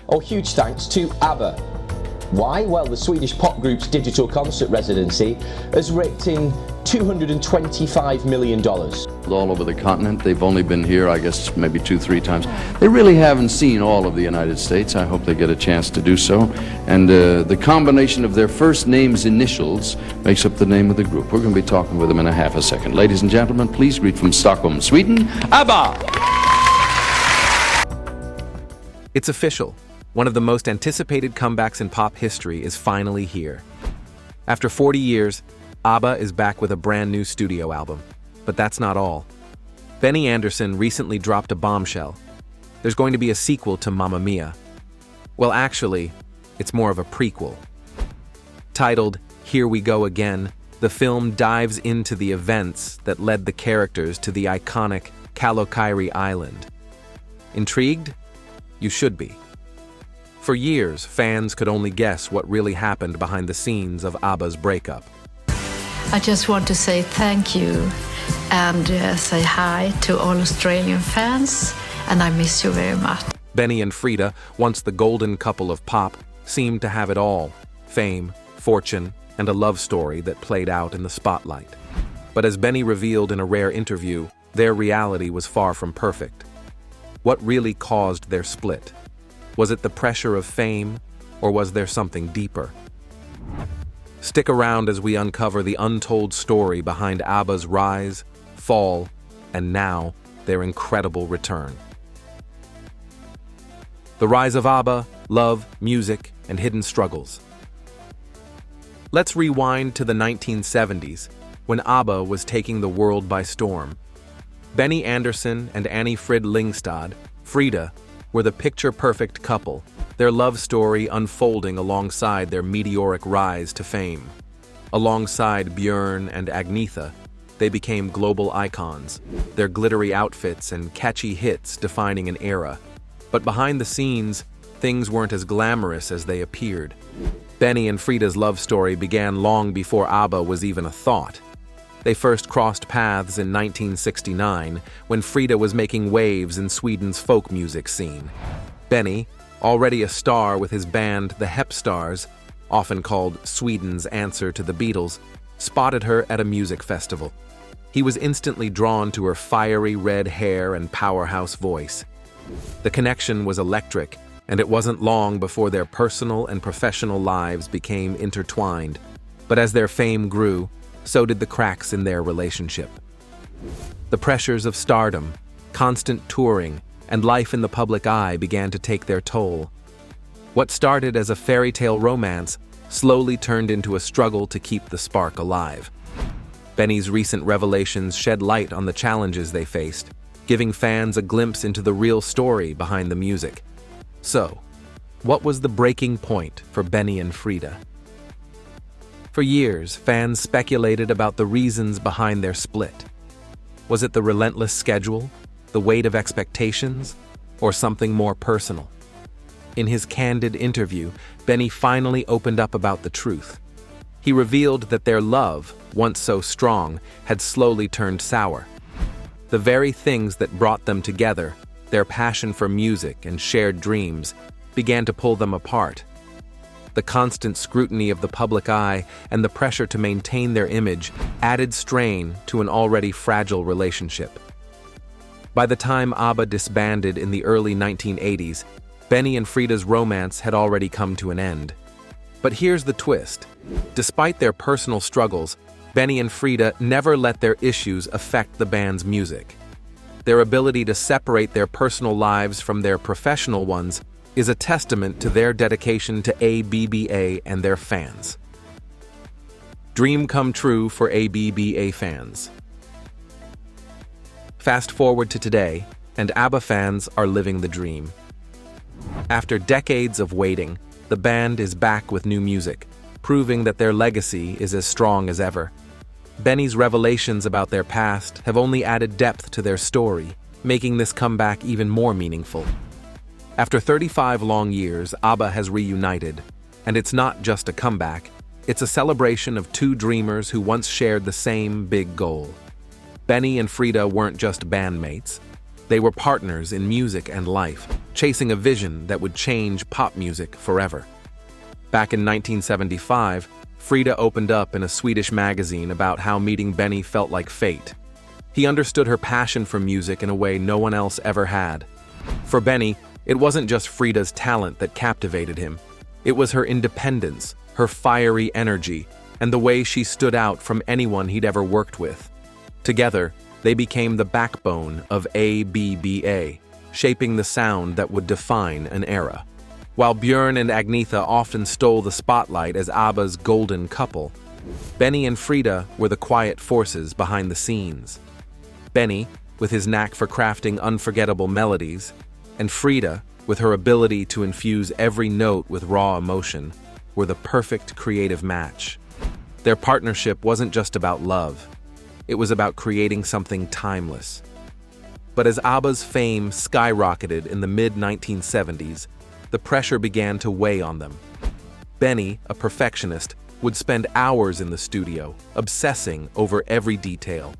or huge thanks to Abba. Why? Well, the Swedish pop group's digital concert residency has raked in $225 million. All over the continent. They've only been here, I guess, maybe 2-3 times. They really haven't seen all of the United States. I hope they get a chance to do so. And the combination of their first name's initials makes up the name of the group. We're going to be talking with them in a half a second. Ladies and gentlemen, please greet from Stockholm, Sweden, Abba! It's official. One of the most anticipated comebacks in pop history is finally here. After 40 years, Abba is back with a brand new studio album. But that's not all. Benny Andersson recently dropped a bombshell. There's going to be a sequel to Mamma Mia. Well, actually, it's more of a prequel. Titled Here We Go Again, the film dives into the events that led the characters to the iconic Kalokairi Island. Intrigued? You should be. For years, fans could only guess what really happened behind the scenes of Abba's breakup. I just want to say thank you and say hi to all Australian fans, and I miss you very much. Benny and Frida, once the golden couple of pop, seemed to have it all: fame, fortune, and a love story that played out in the spotlight. But as Benny revealed in a rare interview, their reality was far from perfect. What really caused their split? Was it the pressure of fame, or was there something deeper? Stick around as we uncover the untold story behind Abba's rise, fall, and now their incredible return. The rise of Abba, love, music, and hidden struggles. Let's rewind to the 1970s, when Abba was taking the world by storm. Benny Andersson and Anni-Frid Lyngstad, Frida, were the picture-perfect couple, their love story unfolding alongside their meteoric rise to fame. Alongside Björn and Agnetha, they became global icons, their glittery outfits and catchy hits defining an era. But behind the scenes, things weren't as glamorous as they appeared. Benny and Frida's love story began long before Abba was even a thought. They first crossed paths in 1969, when Frida was making waves in Sweden's folk music scene. Benny, already a star with his band the Hep Stars, often called Sweden's answer to the Beatles, spotted her at a music festival. He was instantly drawn to her fiery red hair and powerhouse voice. The connection was electric, and it wasn't long before their personal and professional lives became intertwined. But as their fame grew, so did the cracks in their relationship. The pressures of stardom, constant touring, and life in the public eye began to take their toll. What started as a fairy tale romance slowly turned into a struggle to keep the spark alive. Benny's recent revelations shed light on the challenges they faced, giving fans a glimpse into the real story behind the music. So, what was the breaking point for Benny and Frida? For years, fans speculated about the reasons behind their split. Was it the relentless schedule, the weight of expectations, or something more personal? In his candid interview, Benny finally opened up about the truth. He revealed that their love, once so strong, had slowly turned sour. The very things that brought them together, their passion for music and shared dreams, began to pull them apart. The constant scrutiny of the public eye and the pressure to maintain their image added strain to an already fragile relationship. By the time Abba disbanded in the early 1980s, Benny and Frida's romance had already come to an end. But here's the twist. Despite their personal struggles, Benny and Frida never let their issues affect the band's music. Their ability to separate their personal lives from their professional ones is a testament to their dedication to ABBA and their fans. Dream come true for ABBA fans. Fast forward to today, and Abba fans are living the dream. After decades of waiting, the band is back with new music, proving that their legacy is as strong as ever. Benny's revelations about their past have only added depth to their story, making this comeback even more meaningful. After 35 long years, Abba has reunited, and it's not just a comeback, it's a celebration of two dreamers who once shared the same big goal. Benny and Frida weren't just bandmates, They were partners in music and life, chasing a vision that would change pop music forever. Back in 1975, Frida opened up in a Swedish magazine about how meeting Benny felt like fate. He understood her passion for music in a way no one else ever had. For Benny, it wasn't just Frida's talent that captivated him. It was her independence, her fiery energy, and the way she stood out from anyone he'd ever worked with. Together, they became the backbone of ABBA, shaping the sound that would define an era. While Björn and Agnetha often stole the spotlight as Abba's golden couple, Benny and Frida were the quiet forces behind the scenes. Benny, with his knack for crafting unforgettable melodies, and Frida, with her ability to infuse every note with raw emotion, were the perfect creative match. Their partnership wasn't just about love. It was about creating something timeless. But as Abba's fame skyrocketed in the mid-1970s, the pressure began to weigh on them. Benny, a perfectionist, would spend hours in the studio, obsessing over every detail.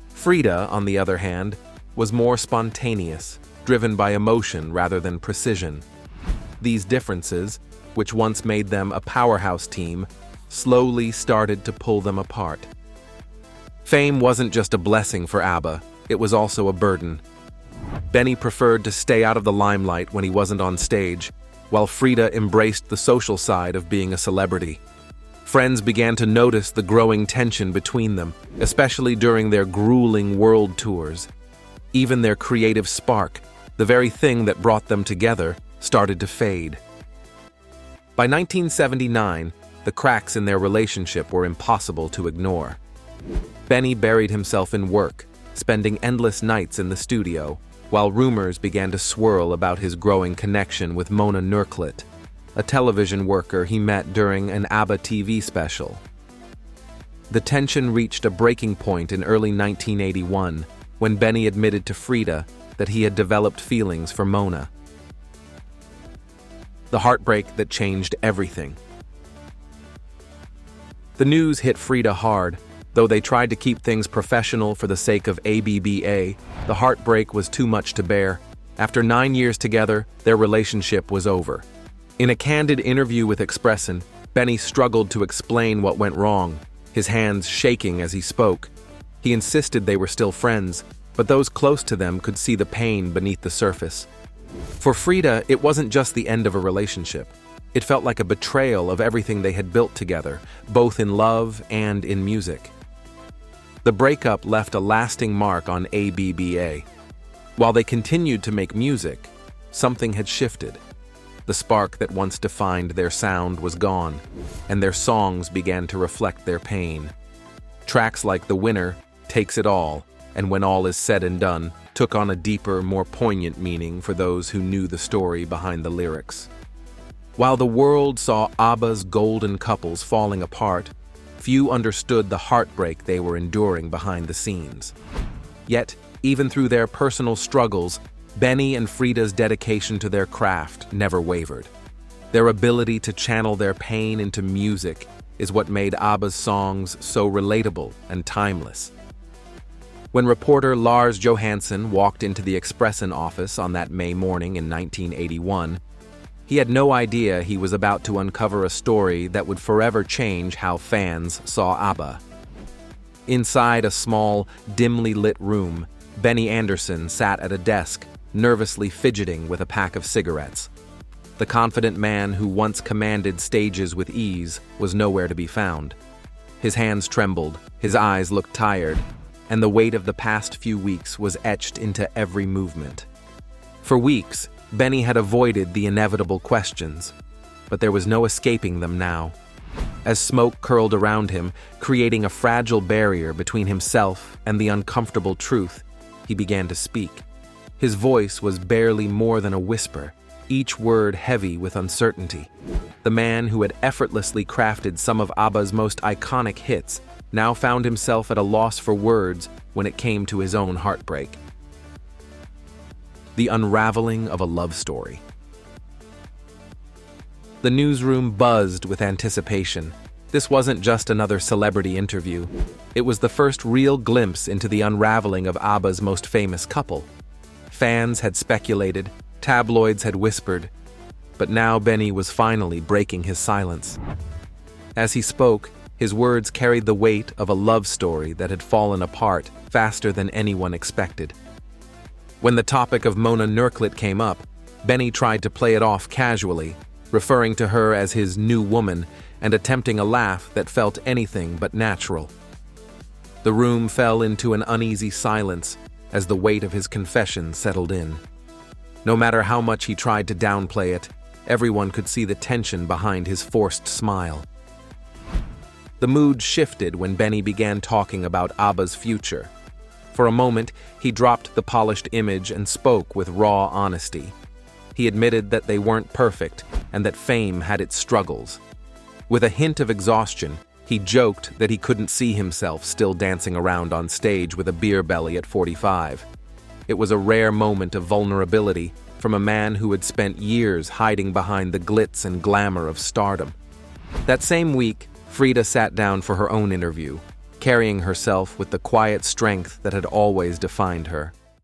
Frida, on the other hand, was more spontaneous, driven by emotion rather than precision. These differences, which once made them a powerhouse team, slowly started to pull them apart. Fame wasn't just a blessing for Abba, it was also a burden. Benny preferred to stay out of the limelight when he wasn't on stage, while Frida embraced the social side of being a celebrity. Friends began to notice the growing tension between them, especially during their grueling world tours. Even their creative spark, the very thing that brought them together, started to fade. By 1979, the cracks in their relationship were impossible to ignore. Benny buried himself in work, spending endless nights in the studio, while rumors began to swirl about his growing connection with Mona Nurklit, a television worker he met during an Abba TV special. The tension reached a breaking point in early 1981 when Benny admitted to Frida that he had developed feelings for Mona. The heartbreak that changed everything. The news hit Frida hard. Though they tried to keep things professional for the sake of ABBA, the heartbreak was too much to bear. After 9 years together, their relationship was over. In a candid interview with Expressen, Benny struggled to explain what went wrong, his hands shaking as he spoke. He insisted they were still friends, but those close to them could see the pain beneath the surface. For Frida, it wasn't just the end of a relationship. It felt like a betrayal of everything they had built together, both in love and in music. The breakup left a lasting mark on ABBA. While they continued to make music, something had shifted. The spark that once defined their sound was gone, and their songs began to reflect their pain. Tracks like The Winner, Takes It All, and When All Is Said and Done took on a deeper, more poignant meaning for those who knew the story behind the lyrics. While the world saw Abba's golden couples falling apart, few understood the heartbreak they were enduring behind the scenes. Yet, even through their personal struggles, Benny and Frida's dedication to their craft never wavered. Their ability to channel their pain into music is what made Abba's songs so relatable and timeless. When reporter Lars Johansson walked into the Expressen office on that May morning in 1981, he had no idea he was about to uncover a story that would forever change how fans saw Abba. Inside a small, dimly lit room, Benny Andersson sat at a desk, nervously fidgeting with a pack of cigarettes. The confident man who once commanded stages with ease was nowhere to be found. His hands trembled, his eyes looked tired, and the weight of the past few weeks was etched into every movement. For weeks, Benny had avoided the inevitable questions, but there was no escaping them now. As smoke curled around him, creating a fragile barrier between himself and the uncomfortable truth, he began to speak. His voice was barely more than a whisper, each word heavy with uncertainty. The man who had effortlessly crafted some of Abba's most iconic hits now found himself at a loss for words when it came to his own heartbreak. The unraveling of a love story. The newsroom buzzed with anticipation. This wasn't just another celebrity interview. It was the first real glimpse into the unraveling of Abba's most famous couple. Fans had speculated, tabloids had whispered, but now Benny was finally breaking his silence. As he spoke, his words carried the weight of a love story that had fallen apart faster than anyone expected. When the topic of Mona Nurklit came up, Benny tried to play it off casually, referring to her as his new woman and attempting a laugh that felt anything but natural. The room fell into an uneasy silence as the weight of his confession settled in. No matter how much he tried to downplay it, everyone could see the tension behind his forced smile. The mood shifted when Benny began talking about Abba's future. For a moment, he dropped the polished image and spoke with raw honesty. He admitted that they weren't perfect and that fame had its struggles. With a hint of exhaustion, he joked that he couldn't see himself still dancing around on stage with a beer belly at 45. It was a rare moment of vulnerability from a man who had spent years hiding behind the glitz and glamour of stardom. That same week, Frida sat down for her own interview, carrying herself with the quiet strength that had always defined her.